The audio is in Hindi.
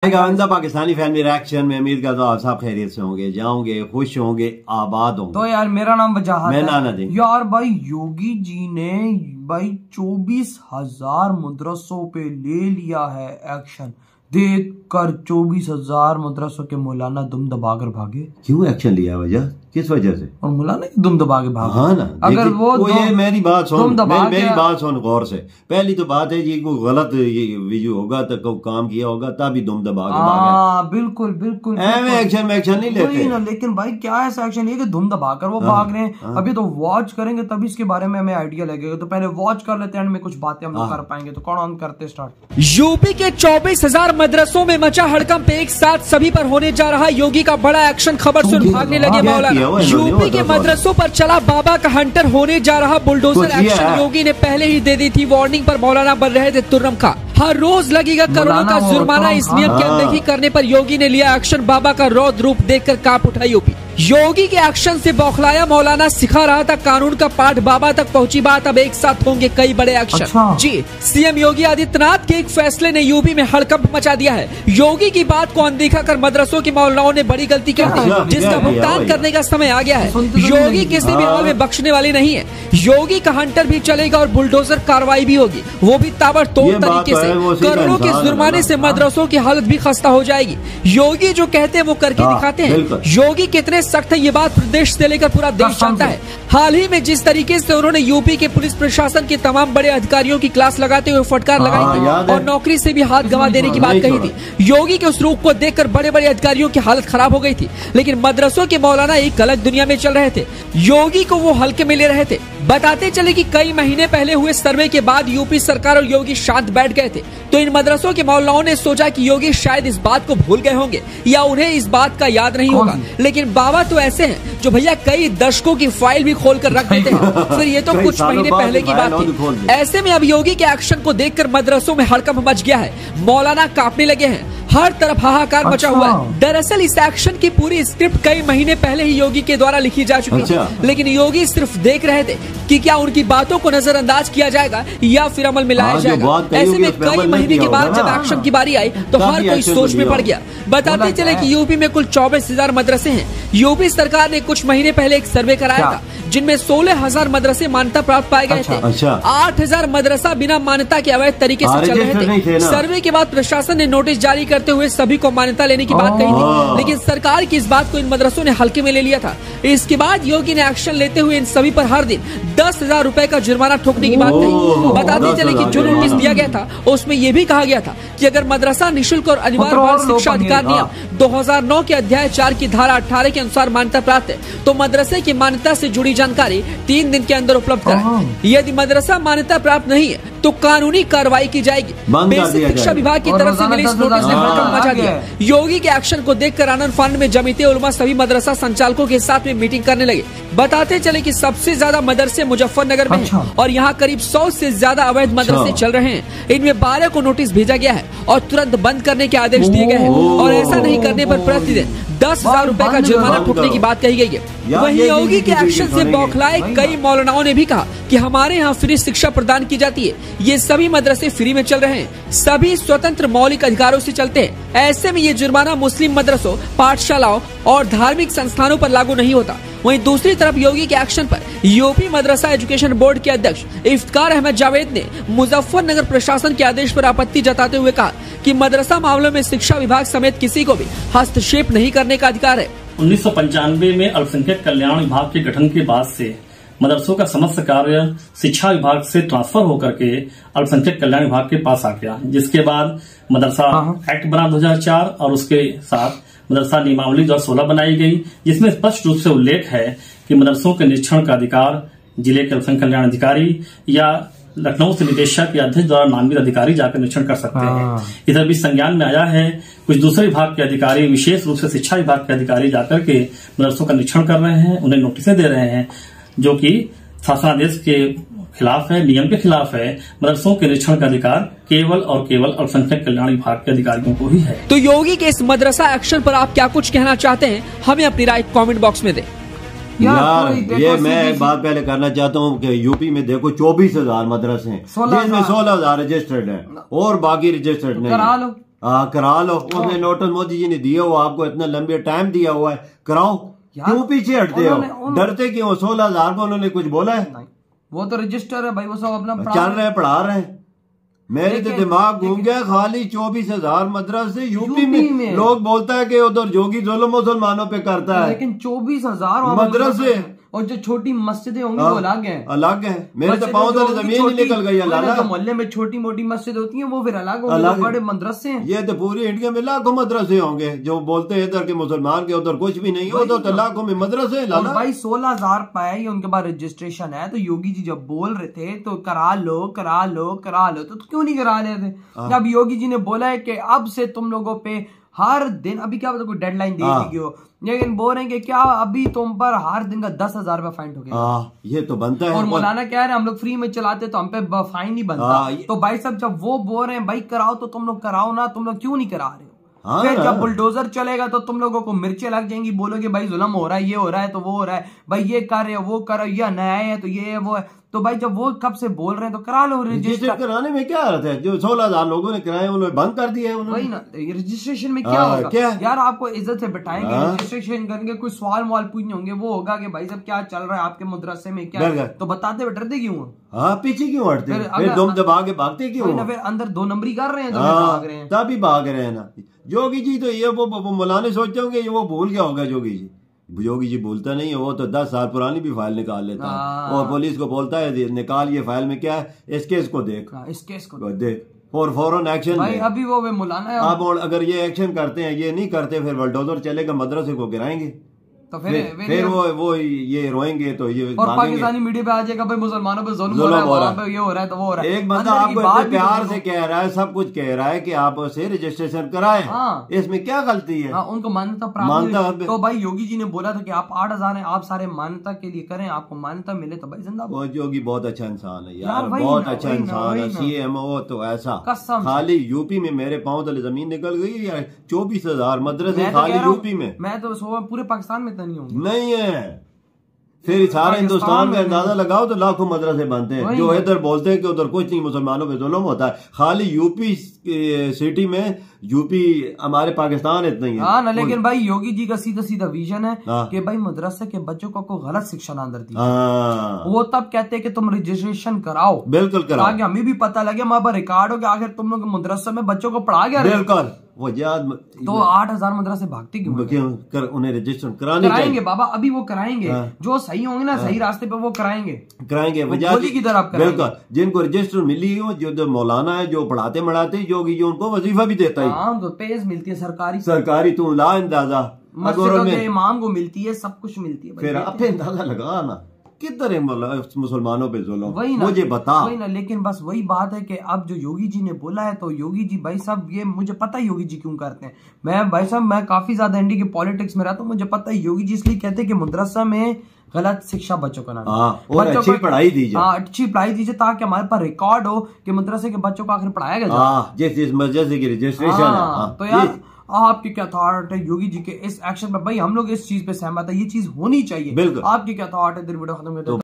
गावंदा पाकिस्तानी फैमिली रिएक्शन में उम्मीद करता हूँ आप सब खैरियत से होंगे, जाओगे, खुश होंगे, आबाद होंगे। तो यार मेरा नाम वजाहत मैं है। नाना दी। यार भाई योगी जी ने भाई 24,000 मदरसों पे ले लिया है एक्शन। देख कर 24,000 मदरसों के मौलाना दुम दबाकर भागे। क्यों एक्शन लिया वजह, किस वजह से? और मौलाना दुम दबा के भागे। हाँ ना, अगर वो ये मेरी बात सुन, मेरी बात सुन गौर से। पहली तो बात है जी, कोई गलत वीडियो होगा तो कोई काम किया होगा तभी दुम दबा के भागे। बिल्कुल बिल्कुल एक्शन में एक्शन नहीं लेते ना। लेकिन भाई क्या ऐसा एक्शन है कि धुम दबाकर वो भाग रहे हैं। अभी तो वॉच करेंगे तभी इसके बारे में हमें आइडिया लगेगा। तो पहले वॉच कर लेते हैं, एंड में कुछ बातें हम कर पाएंगे। तो कौन ऑन करते स्टार्ट। यूपी के 24,000 मदरसों में मचा हड़कंप। एक साथ सभी पर होने जा रहा योगी का बड़ा एक्शन। खबर सुन भागने लगे मौलाना। यूपी के मदरसों पर चला बाबा का हंटर। होने जा रहा बुलडोजर एक्शन। योगी ने पहले ही दे दी थी वार्निंग, पर मौलाना बन रहे थे तुर्रम खा। हर रोज लगेगा करोड़ों का जुर्माना। इस नियम की अनदेखी करने पर योगी ने लिया एक्शन। बाबा का रौद्र रूप देखकर कांप उठा यूपी। योगी के एक्शन से बौखलाया मौलाना। सिखा रहा था कानून का पाठ, बाबा तक पहुंची बात। अब एक साथ होंगे कई बड़े एक्शन। जी, सीएम योगी आदित्यनाथ के एक फैसले ने यूपी में हड़कंप मचा दिया है। योगी की बात को अनदेखा कर मदरसों के मौलानाओं ने बड़ी गलती की थी, जिसका भुगतान करने का समय आ गया है। योगी किसी भी हाल में बख्शने वाली नहीं है। योगी का हंटर भी चलेगा और बुलडोजर कार्रवाई भी होगी, वो भी ताबड़तोड़ तरीके से। करोड़ों के जुर्माने से मदरसों की हालत भी खस्ता हो जाएगी। योगी जो कहते हैं वो करके दिखाते हैं। योगी कितने सख्त है ये बात प्रदेश से लेकर पूरा देश जानता है। हाल ही में जिस तरीके से उन्होंने यूपी के पुलिस प्रशासन के तमाम बड़े अधिकारियों की क्लास लगाते हुए फटकार लगाई थी और नौकरी से भी हाथ गंवा देने की बात कही थी। योगी के उस रूप को देखकर बड़े बड़े अधिकारियों की हालत खराब हो गई थी। लेकिन मदरसों के मौलाना एक अलग दुनिया में चल रहे थे। योगी को वो हल्के में ले रहे थे। बताते चले कि कई महीने पहले हुए सर्वे के बाद यूपी सरकार और योगी शांत बैठ गए थे। तो इन मदरसों के मौलानाओं ने सोचा कि योगी शायद इस बात को भूल गए होंगे या उन्हें इस बात का याद नहीं होगा। लेकिन बाबा तो ऐसे हैं जो भैया कई दशकों की फाइल भी खोल कर रख देते हैं। फिर ये तो कुछ महीने पहले की बात थी। ऐसे में अब योगी के एक्शन को देखकर मदरसों में हड़कंप मच गया है। मौलाना कांपने लगे हैं। हर तरफ हाहाकार मचा हुआ है। दरअसल इस एक्शन की पूरी स्क्रिप्ट कई महीने पहले ही योगी के द्वारा लिखी जा चुकी थी। लेकिन योगी सिर्फ देख रहे थे कि क्या उनकी बातों को नजरअंदाज किया जाएगा या फिर अमल में लाया जाएगा। ऐसे में कई महीने के बाद जब एक्शन की बारी आई तो हर कोई सोच में पड़ गया। बताते चले कि यूपी में कुल 24,000 मदरसे हैं। यूपी सरकार ने कुछ महीने पहले एक सर्वे कराया था, जिनमें 16,000 मदरसे मान्यता प्राप्त पाए गए थे। 8,000 मदरसा बिना मान्यता के अवैध तरीके से चल रहे थे। सर्वे के बाद प्रशासन ने नोटिस जारी करते हुए सभी को मान्यता लेने की बात कही थी। लेकिन सरकार की इस बात को इन मदरसों ने हल्के में ले लिया था। इसके बाद योगी ने एक्शन लेते हुए इन सभी पर हर दिन 10,000 रुपए का जुर्माना ठोकने की बात कही। बताते चले कि जो नोटिस दिया गया था उसमें यह भी कहा गया था कि अगर मदरसा निःशुल्क और अनिवार्य बाल शिक्षा अधिकार नियम 2009 के अध्याय 4 की धारा 18 के अनुसार मान्यता प्राप्त है तो मदरसे की मान्यता से जुड़ी जानकारी 3 दिन के अंदर उपलब्ध कराएं। यदि मदरसा मान्यता प्राप्त नहीं है तो कानूनी कार्रवाई की जाएगी। बेसिक शिक्षा विभाग की तरफ से मिली इस नोटिस ने हड़कंप मचा दिया। योगी के एक्शन को देखकर आनंद फानन में जमीते उलमा सभी मदरसा संचालकों के साथ में मीटिंग करने लगे। बताते चले कि सबसे ज्यादा मदरसे मुजफ्फरनगर में हैं और यहाँ करीब 100 से ज्यादा अवैध मदरसे चल रहे हैं। इनमें 12 को नोटिस भेजा गया है और तुरंत बंद करने के आदेश दिए गए हैं और ऐसा नहीं करने पर प्रतिदिन 10,000 रुपए का जुर्माना ठोकने की बात कही गई है। वहीं योगी के एक्शन से बौखलाए कई मौलानाओं ने भी कहा कि हमारे यहाँ फ्री शिक्षा प्रदान की जाती है। ये सभी मदरसे फ्री में चल रहे हैं, सभी स्वतंत्र मौलिक अधिकारों से चलते हैं। ऐसे में ये जुर्माना मुस्लिम मदरसों, पाठशालाओं और धार्मिक संस्थानों पर लागू नहीं होता। वहीं दूसरी तरफ योगी के एक्शन पर यूपी मदरसा एजुकेशन बोर्ड के अध्यक्ष इफ्तिकार अहमद जावेद ने मुजफ्फरनगर प्रशासन के आदेश पर आपत्ति जताते हुए कहा कि मदरसा मामलों में शिक्षा विभाग समेत किसी को भी हस्तक्षेप नहीं करने का अधिकार है। 1995 में अल्पसंख्यक कल्याण विभाग के गठन के बाद से मदरसों का समस्त कार्य शिक्षा विभाग से ट्रांसफर होकर के अल्पसंख्यक कल्याण विभाग के पास आ गया, जिसके बाद मदरसा एक्ट बना 2004 और उसके साथ मदरसा नियमावली 2016 बनाई गई, जिसमें स्पष्ट रूप से उल्लेख है कि मदरसों के निरीक्षण का अधिकार जिले के अल्पसंख्यक कल्याण अधिकारी या लखनऊ से निदेशक या अध्यक्ष द्वारा नामित अधिकारी जाकर निरीक्षण कर सकते हैं। इधर भी संज्ञान में आया है कुछ दूसरे विभाग के अधिकारी, विशेष रूप से शिक्षा विभाग के अधिकारी जाकर के मदरसों का निरीक्षण कर रहे हैं, उन्हें नोटिसें दे रहे हैं, जो कि शासनादेश के खिलाफ है, नियम के खिलाफ है। मदरसों के निरीक्षण का अधिकार केवल और केवल अल्पसंख्यक कल्याण विभाग के अधिकारियों को ही है। तो योगी के इस मदरसा एक्शन पर आप क्या कुछ कहना चाहते हैं, हमें अपनी राय कमेंट बॉक्स में दें। यार ये मैं एक बात पहले करना चाहता हूँ कि यूपी में देखो 24,000 मदरसे हैं, जिसमें 16,000 रजिस्टर्ड हैं और बाकी रजिस्टर्ड नहीं। करा लो। उसने नोटिस मोदी जी ने दिया हुआ, आपको इतना लंबे टाइम दिया हुआ है, कराओ। क्यों पीछे हटते हो, डरते क्यों? 16,000 को उन्होंने कुछ बोला है? वो तो रजिस्टर है भाई, वो सब अपना चल रहे हैं, पढ़ा रहे हैं। मेरे तो दिमाग घूम गया। खाली 24,000 मदरसे यूपी में लोग बोलता है कि उधर जोगी जुल्म मुसलमानों पे करता है, लेकिन 24,000 मदरसे और जो छोटी मस्जिदें होंगी वो अलग है, अलग है। मेरे तो पाँव तले जमीन ही निकल गई। जो मोहल्ले में छोटी मोटी मस्जिद होती हैं वो फिर अलग होंगी, बड़े मदरसे हैं। ये तो पूरी इंडिया में लाखों मदरसे होंगे। जो बोलते हैं इधर के मुसलमान के उधर कुछ भी नहीं हो, तो लाखों में मदरसे। लाला भाई 16,000 पाए, उनके पास रजिस्ट्रेशन है। तो योगी जी जब बोल रहे थे तो करा लो करा लो करा लो, तो क्यों नहीं करा रहे थे? जब योगी जी ने बोला है कि अब से तुम लोगों पे हर दिन, अभी क्या कोई डेडलाइन दे दी हो, लेकिन बोल रहे हैं कि क्या अभी तुम पर हर दिन का 10,000 रुपया फाइन हो गया। ये तो बनता है। और मौलाना कह रहे हैं हम लोग फ्री में चलाते तो हम पे फाइन नहीं बनता। तो भाई साहब जब वो बोल रहे हैं भाई कराओ, तो तुम लोग कराओ ना, तुम लोग क्यों नहीं करा रहे हो? फिर जब बुलडोजर चलेगा तो तुम लोगों को मिर्चें लग जाएंगी, बोलोगे भाई जुल्म हो रहा है, ये हो रहा है तो वो हो रहा है, भाई ये कर रहे हो वो करो, ये अन्याय है तो ये है वो है। तो भाई जब वो कब से बोल रहे हैं तो करा लो रजिस्टर। कराने में क्या अर्थ है? जो 16,000 लोगों ने कराए उन्होंने बंद कर दिया है। वही ना, रजिस्ट्रेशन में क्या होगा? क्या यार आपको इज्जत से बिठाएंगे, रजिस्ट्रेशन करेंगे, कोई सवाल पूछने होंगे, वो होगा कि भाई साहब क्या चल रहा है आपके मदरसे में, क्या तो बताते हुए डरते क्यों? हाँ, पीछे क्यों हटते? फिर दुम दबा के भागते क्यों? फिर अंदर 2 नंबरी कर रहे हैं, भाग रहे हैं, तभी भाग रहे हैं ना। योगी जी तो ये वो मौलाना सोचते होंगे वो भूल गया होगा। योगी जी भूलता नहीं है, वो तो 10 साल पुरानी भी फाइल निकाल लेता है और पुलिस को बोलता है निकाल ये फाइल में क्या है, इस केस को देख, इस केस को देख और फौरन एक्शन भाई। अभी वो मौलाना अब अगर ये एक्शन करते हैं, ये नहीं करते, फिर बुलडोजर चलेगा, मदरसे को गिराएंगे। तो फिर वो ये रोएंगे तो ये और पाकिस्तानी मीडिया पे आ जाएगा भाई मुसलमानों पे जुल्म हो रहा है, ये हो रहा है तो वो हो रहा है। एक बंदा आपको इतने प्यार से कह रहा है, सब कुछ कह रहा है कि आप उसे रजिस्ट्रेशन कराएं। इसमें क्या गलती है? उनको मान्यता प्राप्त। तो भाई योगी जी ने बोला था कि आप 8,000 है, आप सारे मान्यता के लिए करें, आपको मान्यता मिले तो भाई जिंदाबाद। योगी बहुत अच्छा इंसान है यार, बहुत अच्छा इंसान है। CMO तो ऐसा, खाली यूपी में मेरे पाँव तले जमीन निकल गई यार। 24,000 मदरसे खाली यूपी में। मैं तो पूरे पाकिस्तान में तो नहीं हूँ, नहीं है। फिर सारे हिंदुस्तान का अंदाजा लगाओ तो लाखों मदरसे बनते हैं। जो इधर बोलते हैं कि उधर कुछ नहीं, मुसलमानों पे जुल्म होता है, खाली यूपी सिटी में, यूपी हमारे पाकिस्तान इतना ही है। हाँ ना, लेकिन भाई योगी जी का सीधा सीधा विजन है कि भाई मदरसे के बच्चों को गलत शिक्षा ना अंदर दी। वो तब कहते हैं कि तुम रजिस्ट्रेशन कराओ, बिल्कुल कराओ, ताकि हमें भी पता लगे, हमारे पास रिकॉर्ड हो कि आखिर तुम लोग मदरसे में बच्चों को पढ़ा गया। बिल्कुल, वो याद तो 8,000 मदरसे भागते क्यों? उन्हें रजिस्ट्रेशन कराएंगे बाबा, अभी वो कराएंगे। जो सही होंगे ना, सही रास्ते पे वो कराएंगे मोदी की तरफ। बिल्कुल, जिनको रजिस्टर मिली हो, जो मौलाना है, जो पढ़ाते मढ़ाते, जो उनको वजीफा भी देता है, तो पेज मिलती है सरकारी तू ला अंदाजा, मस्जिदों के इमाम को मिलती है, सब कुछ मिलती है। फिर आप अंदाजा लगा ना किधर है मुसलमानों पे जुल्म, मुझे बता। वही ना, लेकिन बस वही बात है कि अब जो योगी जी ने बोला है, तो योगी जी भाई साहब, ये मुझे पता है योगी जी क्यों करते हैं। मैं भाई साहब, मैं काफी ज्यादा इंडिया की पॉलिटिक्स में रहता हूँ, मुझे पता है योगी जी इसलिए कहते हैं कि मदरसा में गलत शिक्षा बच्चों को ना, और अच्छी पढ़ाई दीजिए। अच्छी पढ़ाई दीजिए, ताकि हमारे पास रिकॉर्ड हो कि मदरसे के बच्चों को आखिर पढ़ाया गया। जिस मदरसे की रजिस्ट्रेशन है। तो यार आपकी क्या थॉट है योगी जी के इस एक्शन पर? भाई हम लोग इस चीज पे सहमत है, ये चीज होनी चाहिए। बिल्कुल। आपकी क्या थॉट है? वीडियो खत्म करते हैं।